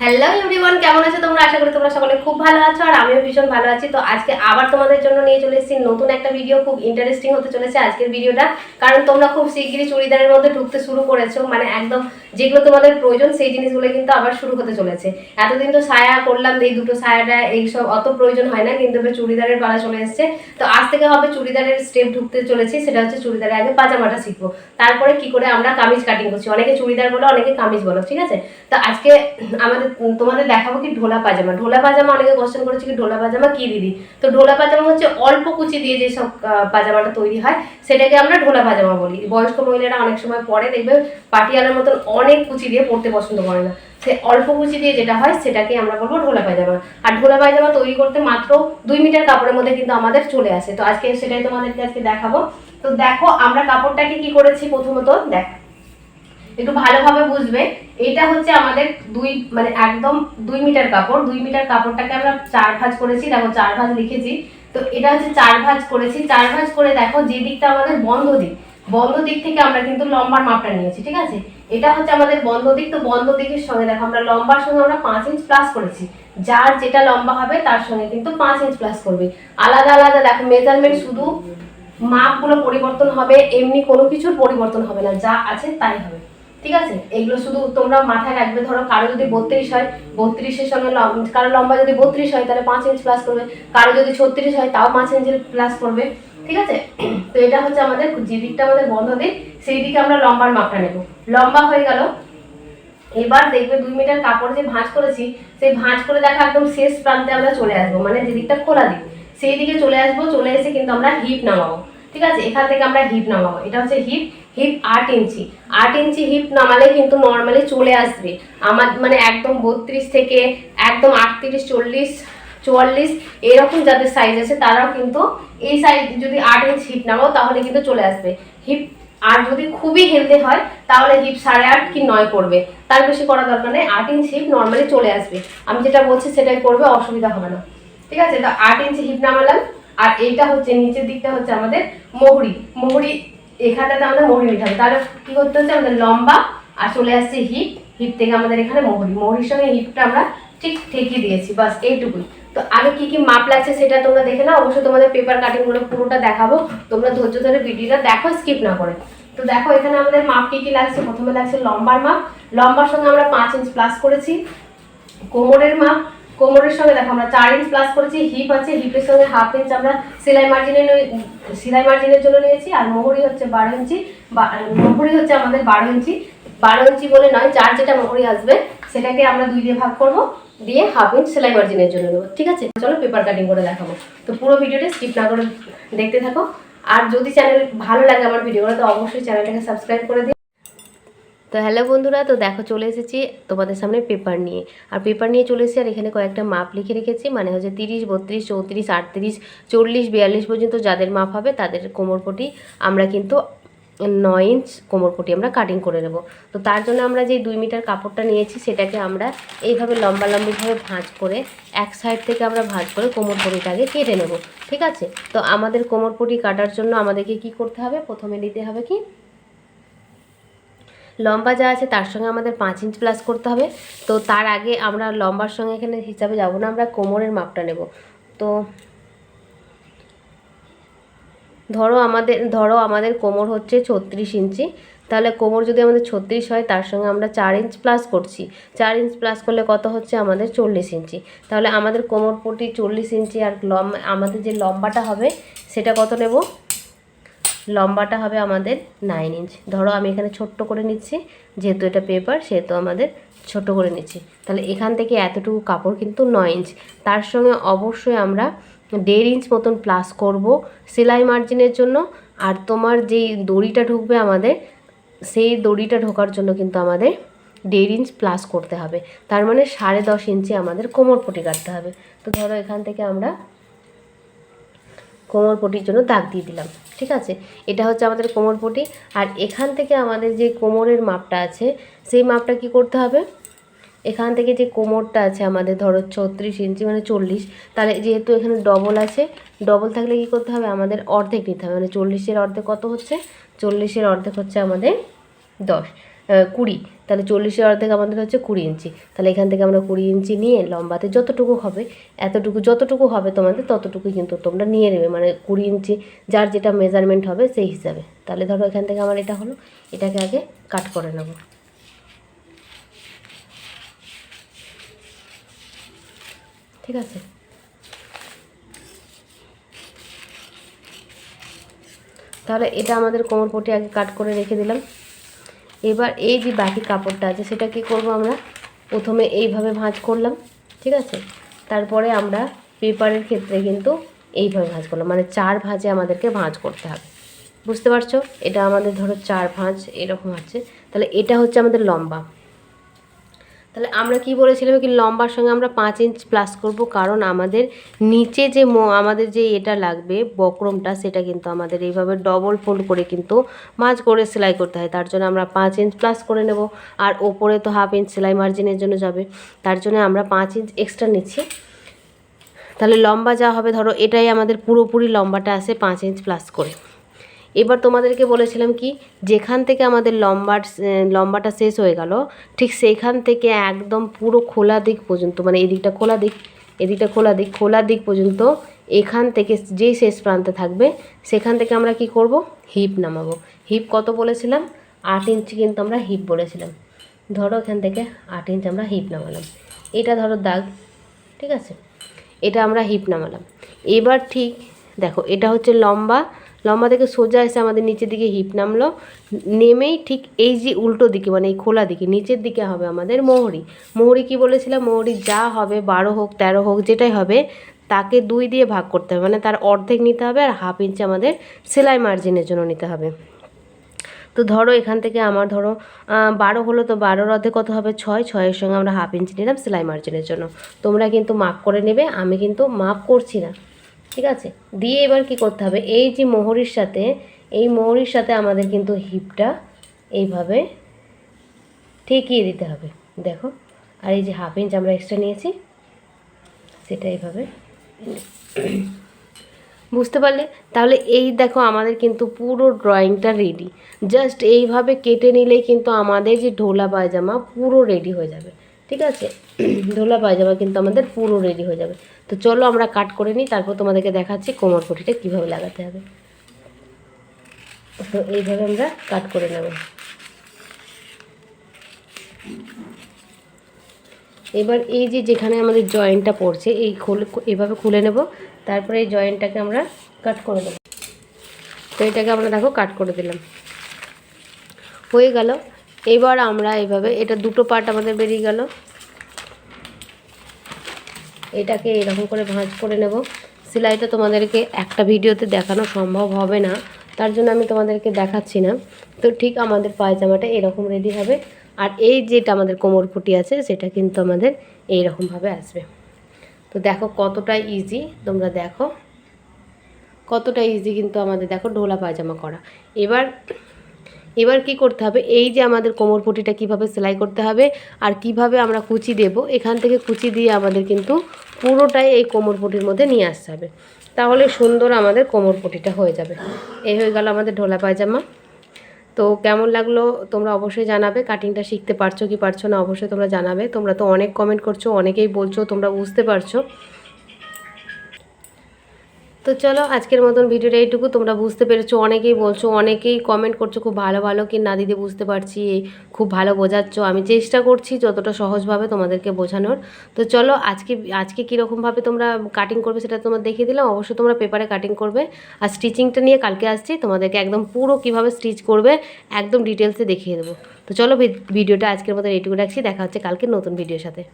Hello everyone, কেমন আছো তোমরা? আশা করি তোমরা সকলে খুব ভালো আছো আর আমিও ভীষণ ভালো আছি। তো আজকে আবার তোমাদের জন্য নিয়ে চলে এসেছি নতুন একটা ভিডিও। খুব ইন্টারেস্টিং হতে চলেছে আজকের ভিডিওটা, কারণ তোমরা খুব শিগগিরই চুড়িদারের মধ্যে ঢুকতে শুরু করেছো। মানে একদম যেগুলো তোমাদের প্রয়োজন সেই জিনিসগুলো কিন্তু আবার শুরু হতে চলেছে। এতদিন তো সায়া করলাম, এই দুটো সায়াটা এইসব অত প্রয়োজন হয় না, কিন্তু এবার চুড়িদারের পালা চলে এসছে। তো আজ থেকে হবে চুড়িদারের স্টেপ ঢুকতে চলেছি, সেটা হচ্ছে চুড়িদারের আগে পাজামাটা শিখবো, তারপরে কি করে আমরা কামিজ কাটিং করছি। অনেকে চুড়িদার বলো, অনেকে কামিজ বলো, ঠিক আছে? তো আজকে আমাদের তোমাদের দেখাবো কি ঢোলা পাজামা। ঢোলা পাজামা অনেকে কোশ্চেন করেছে কি ঢোলা পাজামা কি দিদি। তো ঢোলা পাজামা হচ্ছে অল্প কুচি দিয়ে যেসব পাজামাটা তৈরি হয় সেটাকে আমরা ঢোলা পাজামা বলি। বয়স্ক মহিলারা অনেক সময় পরে দেখবে পাটিয়ালার মতন অনেক কুচি দিয়ে পড়তে পছন্দ করে না, সে অল্প কুচি দিয়ে যেটা হয় সেটাকে আমরা বলবো ঢোলা পায়জামা। আর ঢোলা পায়জামা তৈরি করতে মাত্র 2 মিটার কাপড়ের মধ্যে কিন্তু আমাদের চলে আসে। তো আজকে সেটাই তোমাদেরকে আজকে দেখাবো। তো দেখো আমরা কাপড়টাকে কি করেছি। প্রথমত দেখ, একটু ভালোভাবে বুঝবে। এটা হচ্ছে আমাদের একদম 2 মিটার কাপড়। 2 মিটার কাপড়টাকে আমরা 4 ভাঁজ করেছি। দেখো 4 ভাঁজ লিখেছি। তো এটা হচ্ছে 4 ভাঁজ করেছি। 4 ভাঁজ করে দেখো যে দিকটা আমাদের বন্ধ দিক, বন্ধ দিক থেকে আমরা কিন্তু লম্বার মাপটা নিয়েছি, ঠিক আছে? এটা হচ্ছে আমাদের বন্ধ দিক। তো বন্ধ দিকের সঙ্গে দেখো আমরা লম্বার সঙ্গে আমরা 5 ইঞ্চ প্লাস করেছি। যার যেটা লম্বা হবে তার সঙ্গে কিন্তু 5 ইঞ্চ প্লাস করবে। আলাদা আলাদা দেখো মেজারমেন্ট, শুধু মাপগুলো পরিবর্তন হবে, এমনি কোনো কিছুর পরিবর্তন হবে না, যা আছে তাই হবে, ঠিক আছে? এগুলো শুধু তোমরা মাথায় রাখবে। ধরো কারো যদি 32 হয়, 32-এর সঙ্গে কারো লম্বা যদি 32 হয় তাহলে 5 ইঞ্চ প্লাস করবে, কারো যদি 36 হয় তাও 5 ইঞ্চ প্লাস করবে, ঠিক আছে? তো এটা হচ্ছে আমাদের যে দিকটা আমাদের বন্ধ দিক, সেই দিকে আমরা লম্বার মাপটা নেব। লম্বা হয়ে গেল। এবার দেখবে 2 মিটার কাপড় যে ভাঁজ করেছি, সেই ভাঁজ করে দেখা একদম শেষ প্রান্তে আমরা চলে আসবো, মানে যে দিকটা খোলা দিক সেই দিকে চলে আসবো। চলে এসে কিন্তু আমরা হিপ নামাবো, ঠিক আছে? এখান থেকে আমরা হিপ নামাবো। এটা হচ্ছে হিপ। হিপ 8 ইঞ্চি। 8 ইঞ্চি হিপ নামালে কিন্তু নর্মালি চলে আসবে আমার, মানে একদম 32 থেকে একদম 38, 40, 44 এরকম যাদের সাইজ আছে তারাও কিন্তু এই সাইজ যদি 8 ইঞ্চ হিপ নামাও তাহলে কিন্তু চলে আসবে হিপ। আর যদি খুবই হেলদি হয় তাহলে হিপ 8.5 কি 9 করবে, তার বেশি করা দরকার নেই। 8 ইঞ্চ হিপ নর্মালি চলে আসবে। আমি যেটা বলছি সেটাই করবে, অসুবিধা হবে না, ঠিক আছে? তো 8 ইঞ্চি হিপ নামালাম। আর এইটা হচ্ছে নিচের দিকটা হচ্ছে আমাদের মোহরি। মোহরি এখানটাতে আমাদের মোহরি নিতে হবে। তাহলে কি করতে হচ্ছে, আমাদের লম্বা আর চলে আসছে হিপ। হিপ থেকে আমাদের এখানে মোহরি, মোহরির সঙ্গে হিপটা আমরা ঠিক ঠেকিয়ে দিয়েছি, বাস এইটুকুই। তো আগে কি কি মাপ লাগছে সেটা তোমরা দেখে নাও। অবশ্যই তোমাদের পেপার কাটিং গুলো পুরোটা দেখাবো, তোমরা ধৈর্য ধরে ভিডিওটা দেখো, স্কিপ না করে। তো দেখো এখানে আমাদের মাপ কি কি লাগছে। প্রথমে লাগছে লম্বার মাপ। লম্বার সঙ্গে আমরা 5 ইঞ্চ প্লাস করেছি। কোমরের মাপ, কোমরের সঙ্গে দেখো আমরা 4 ইঞ্চ প্লাস করেছি। হিপ আছে, হিপের সঙ্গে 1/2 ইঞ্চ আমরা সেলাই মার্জিনের জন্য নিয়েছি। আর মোহরি হচ্ছে 12 ইঞ্চি। মোহরি হচ্ছে আমাদের 12 ইঞ্চি। 12 ইঞ্চি বলে নয়, যার যেটা মোহরি আসবে সেটাকে আমরা 2 দিয়ে ভাগ করব, দিয়ে 1/2 ইঞ্চ সেলাই মার্জিনের জন্য নেবো, ঠিক আছে? চলো পেপার কাটিং করে দেখাবো। তো পুরো ভিডিওটা স্কিপ না করে দেখতে থাকো। আর যদি চ্যানেল ভালো লাগে আমার ভিডিওগুলো, তো অবশ্যই চ্যানেলটাকে সাবস্ক্রাইব করে দিও। তো হ্যালো বন্ধুরা, তো দেখো চলে এসেছি তোমাদের সামনে পেপার নিয়ে। আর পেপার নিয়ে চলে এসেছি, আর এখানে কয়েকটা মাপ লিখে রেখেছি। মানে হচ্ছে 30, 32, 34, 38, 40, 42 পর্যন্ত যাদের মাপ হবে তাদের কোমরপটি আমরা কিন্তু 9 ইঞ্চ কোমরপটি আমরা কাটিং করে নেব। তো তার জন্য আমরা যে 2 মিটার কাপড়টা নিয়েছি সেটাকে আমরা এইভাবে লম্বাভাবে ভাঁজ করে এক সাইড থেকে আমরা ভাঁজ করে কোমরপটিটাকে কেটে নেব, ঠিক আছে? তো আমাদের কোমরপটি কাটার জন্য আমাদেরকে কি করতে হবে, প্রথমে নিতে হবে কি, লম্বা যা আছে তার সঙ্গে আমাদের 5 ইঞ্চ প্লাস করতে হবে। তো তার আগে আমরা লম্বার সঙ্গে এখানে হিসাবে যাব না, আমরা কোমরের মাপটা নেব। তো ধরো আমাদের কোমর হচ্ছে 36 ইঞ্চি। তাহলে কোমর যদি আমাদের 36 হয় তার সঙ্গে আমরা 4 ইঞ্চ প্লাস করছি। 4 ইঞ্চ প্লাস করলে কত হচ্ছে আমাদের 40 ইঞ্চি। তাহলে আমাদের কোমরপটি 40 ইঞ্চি। আর আমাদের যে লম্বাটা হবে সেটা কত নেব, লম্বাটা হবে আমাদের 9 ইঞ্চ। ধরো আমি এখানে ছোট্ট করে নিচ্ছি, যেহেতু এটা পেপার সেহেতু আমাদের ছোট করে নিচ্ছি। তাহলে এখান থেকে এতটুকু কাপড় কিন্তু 9 ইঞ্চ। তার সঙ্গে অবশ্যই আমরা 1.5 ইঞ্চ মতন প্লাস করব সেলাই মার্জিনের জন্য। আর তোমার যেই দড়িটা ঢুকবে আমাদের, সেই দড়িটা ঢোকার জন্য কিন্তু আমাদের 1.5 ইঞ্চ প্লাস করতে হবে। তার মানে 10.5 ইঞ্চি আমাদের কোমরপটি কাটতে হবে। তো ধরো এখান থেকে আমরা কোমরপটির জন্য দাগ দিয়ে দিলাম, ঠিক আছে? এটা হচ্ছে আমাদের কোমরপটি। আর এখান থেকে আমাদের যে কোমরের মাপটা আছে সেই মাপটা কি করতে হবে, এখান থেকে যে কোমরটা আছে আমাদের ধরো 36 ইঞ্চি মানে 40, তাহলে যেহেতু এখানে ডবল আছে, ডবল থাকলে কি করতে হবে, আমাদের অর্ধেক নিতে হবে। মানে 40-এর অর্ধেক কত হচ্ছে, 40-এর অর্ধেক হচ্ছে আমাদের 10। 20, তাহলে 40-এর অর্ধেক আমাদের হচ্ছে 20 ইঞ্চি। তাহলে এখান থেকে আমরা 20 ইঞ্চি নিয়ে লম্বাতে যতটুকু হবে যতটুকু হবে তোমাদের ততটুকুই কিন্তু তোমরা নিয়ে নেবে, মানে 20 ইঞ্চি যার যেটা মেজারমেন্ট হবে সেই হিসাবে। তাহলে ধরো এখান থেকে আমার এটা হলো, এটাকে আগে কাট করে নেব। ঠিক আছে, তাহলে এটা আমাদের কোমরপটি আগে কাট করে রেখে দিলাম। এবার এই যে বাকি কাপড়টা আছে সেটা কি করব, আমরা প্রথমে এইভাবে ভাঁজ করলাম। ঠিক আছে, তারপরে আমরা পেপারের ক্ষেত্রে কিন্তু এইভাবে ভাঁজ করলাম, মানে 4 ভাঁজে আমাদেরকে ভাঁজ করতে হবে। বুঝতে পারছো, এটা আমাদের ধরো 4 ভাঁজ এরকম আছে। তাহলে এটা হচ্ছে আমাদের লম্বা। তাহলে আমরা কি বলেছিলাম কি লম্বার সঙ্গে আমরা 5 ইঞ্চ প্লাস করব, কারণ আমাদের নিচে যে আমাদের যে এটা লাগবে বক্রমটা, সেটা কিন্তু আমাদের এইভাবে ডবল ফোল্ড করে কিন্তু ভাঁজ করে সেলাই করতে হয়। তার জন্য আমরা 5 ইঞ্চ প্লাস করে নেব, আর ওপরে তো হাফ ইঞ্চ সেলাই মার্জিনের জন্য যাবে, তার জন্য আমরা 5 ইঞ্চ এক্সট্রা নিচ্ছি। তাহলে লম্বা যা হবে ধরো এটাই আমাদের পুরোপুরি লম্বাটা আসে 5 ইঞ্চ প্লাস করে। এবার তোমাদেরকে বলেছিলাম কি যেখান থেকে আমাদের লম্বাটা শেষ হয়ে গেল, ঠিক সেইখান থেকে একদম পুরো খোলা দিক পর্যন্ত, মানে এদিকটা খোলা দিক, এদিকটা খোলা দিক পর্যন্ত এখান থেকে যেই শেষ প্রান্তে থাকবে সেখান থেকে আমরা কি করব, হিপ নামাবো। হিপ কত বলেছিলাম, 8 ইঞ্চি কিন্তু আমরা হিপ বলেছিলাম। ধরো এখান থেকে 8 ইঞ্চ আমরা হিপ নামালাম, এটা ধরো দাগ। ঠিক আছে, এটা আমরা হিপ নামালাম। এবার ঠিক দেখো এটা হচ্ছে লম্বা থেকে সোজা এসে আমাদের নিচের দিকে হিপ নামলো, নেমেই ঠিক এই যে উল্টো দিকে মানে এই খোলা দিকে নিচের দিকে হবে আমাদের মোহরি কি বলেছিলাম, মোহরি যা হবে 12 হোক 13 হোক যেটাই হবে তাকে 2 দিয়ে ভাগ করতে হবে, মানে তার অর্ধেক নিতে হবে, আর হাফ ইঞ্চি আমাদের সেলাই মার্জিনের জন্য নিতে হবে। তো ধরো এখান থেকে আমার ধরো 12 হলো, তো 12-এর অর্ধেক কত হবে 6, 6-এর সঙ্গে আমরা হাফ ইঞ্চি নিলাম সেলাই মার্জিনের জন্য। তোমরা কিন্তু মাপ করে নেবে, আমি কিন্তু মাপ করছি না। ঠিক আছে, দিয়ে এবার কি করতে হবে, এই যে মোহরির সাথে আমাদের কিন্তু হিপটা এইভাবে ঠেকিয়ে দিতে হবে। দেখো, আর এই যে হাফ ইঞ্চ আমরা এক্সট্রা নিয়েছি সেটা এইভাবে, বুঝতে পারলে? তাহলে এই দেখো আমাদের কিন্তু পুরো ড্রয়িংটা রেডি। জাস্ট এইভাবে কেটে নিলেই কিন্তু আমাদের যে ঢোলা পায়জামা পুরো রেডি হয়ে যাবে। ঠিক আছে, ঢোলা পায়জামা কিন্তু আমাদের পুরো রেডি হয়ে যাবে। তো চলো আমরা কাট করে নিই, তারপর তোমাদেরকে দেখাচ্ছি কোমরপটিটা কীভাবে লাগাতে হবে। তো এইভাবে আমরা কাট করে নেব। এবার এই যে যেখানে আমাদের জয়েন্টটা পড়ছে এইভাবে খুলে নেব, তারপরে এই জয়েন্টটাকে আমরা কাট করে দেবো। তো এটাকে আমরা দেখো কাট করে দিলাম, হয়ে গেল। এবার আমরা এইভাবে এটা দুটো পার্ট আমাদের বেরিয়ে গেল, এটাকে এরকম করে ভাঁজ করে নেব। সেলাইটা তোমাদেরকে একটা ভিডিওতে দেখানো সম্ভব হবে না, তার জন্য আমি তোমাদেরকে দেখাচ্ছি না। তো ঠিক আমাদের পায়জামাটা এরকম রেডি হবে, আর এই যেটা আমাদের কোমরপটি আছে সেটা কিন্তু আমাদের এইরকমভাবে আসবে। তো দেখো কতটা ইজি, তোমরা দেখো কতটা ইজি কিন্তু আমাদের দেখো ঢোলা পায়জামা করা। এবার কি করতে হবে, এই যে আমাদের কোমরপটিটা কিভাবে সেলাই করতে হবে আর কিভাবে আমরা কুচি দেব, এখান থেকে কুচি দিয়ে আমাদের কিন্তু পুরোটাই এই কোমরপটির মধ্যে নিয়ে আসতে হবে, তাহলে সুন্দর আমাদের কোমরপটিটা হয়ে যাবে। এই হয়ে গেল আমাদের ঢোলা পায়জামা। তো কেমন লাগলো তোমরা অবশ্যই জানাবে, কাটিংটা শিখতে পারছো কি পারছো না অবশ্যই তোমরা জানাবে। তোমরা তো অনেক কমেন্ট করছো, অনেকেই বলছো তোমরা বুঝতে পারছো। তো চলো আজকের মতন ভিডিওটা এইটুকু। তোমরা বুঝতে পেরেছো, অনেকেই বলছো, অনেকেই কমেন্ট করছো খুব ভালো কি না দিদি বুঝতে পারছি, খুব ভালো বোঝাচ্ছ। আমি চেষ্টা করছি যতটা সহজভাবে তোমাদেরকে বোঝানোর। তো চলো আজকে কীরকমভাবে তোমরা কাটিং করবে সেটা তোমার দেখিয়ে দিলাম। অবশ্যই তোমরা পেপারে কাটিং করবে, আর স্টিচিংটা নিয়ে কালকে আসছি, তোমাদেরকে একদম পুরো কীভাবে স্টিচ করবে একদম ডিটেলসে দেখিয়ে দেবো। তো চলো ভিডিওটা আজকের মতন এইটুকু রাখছি, দেখা হচ্ছে কালকে নতুন ভিডিওর সাথে।